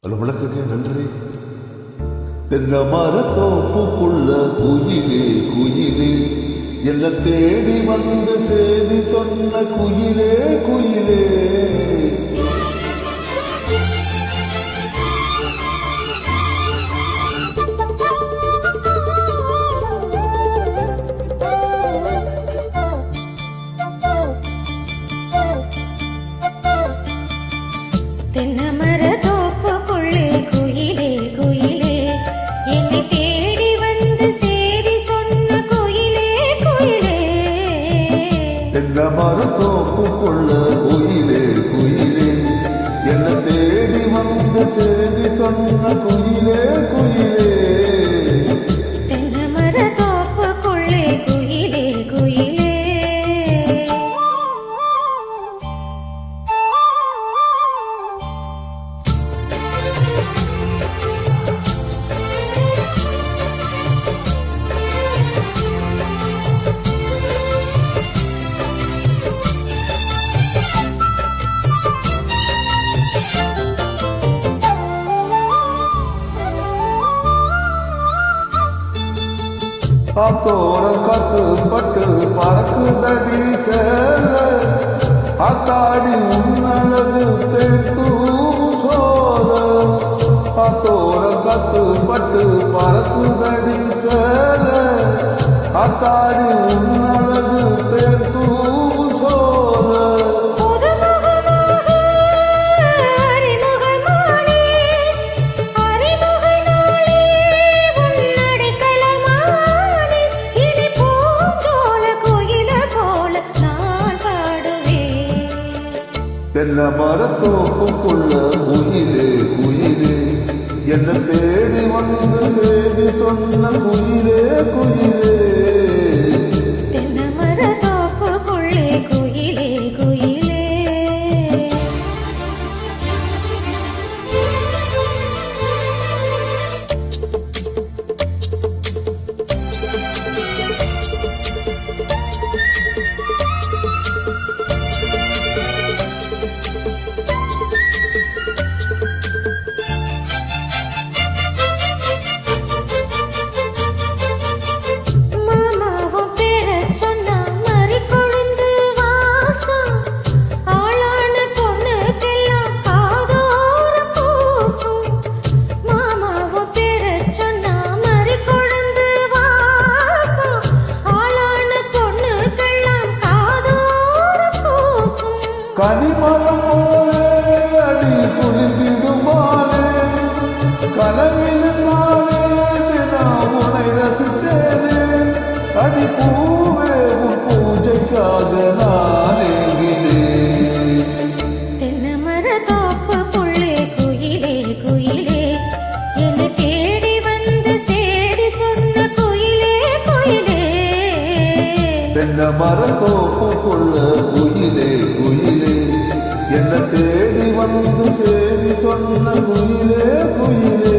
அலுவலகத்துக்கு நன்றி. தென்னை மரத்தோப்புக்குள்ள குயிலே குயிலே என்ன தேடி வந்து செய்தி சொன்ன குயிலே குயிலே. தென்னை மரத்தோப்புக்குள்ளே குயிலே குயிலே என்னை தேடி வந்து சேதி சொன்ன குயிலே குயிலே. தென்னை மரத்தோப்புக்குள்ள குயிலே குயிலே என்ன தேடி வந்து செய்தி சொன்ன குயிலே குயிலே. தென்னை மரத்தோப்புக்குள்ளே குயிலே குயிலே. காத்தோரம் காத்து பட்டு பறக்குதடி சேல அத்தாடி உன்னழகு தேத்து சோல. காத்தோரம் காத்து பட்டு பறக்குதடி சேல அத்தாடி உன்னழகு தேத்து சோல. தென்னை மரத்தோப்புக்குள்ள குயிலே குயிலே என்ன தேடி வந்து செய்தி சொன்ன குயிலே குயிலே. தென்னை மரத்தோப்புக்குள்ளே குயிலே குயிலே. கனிமரம் போலே அடி குளிப்பிடுமானே கனவில் நானே நான் உனை ரசித்தேனே. அடி பூவே உன் பூஜைக்காக நான் ஏங்கினேன். தென்னை மரத்தோப்புக்குள்ளே குயிலே குயிலே என்னை தேடி வந்து சேதி சொன்ன குயிலே குயிலே. தென்னை மரத்தோப்புக்குள்ள குயிலே குயிலே என்ன தேடி வந்து செய்தி சொன்ன குயிலே குயிலே.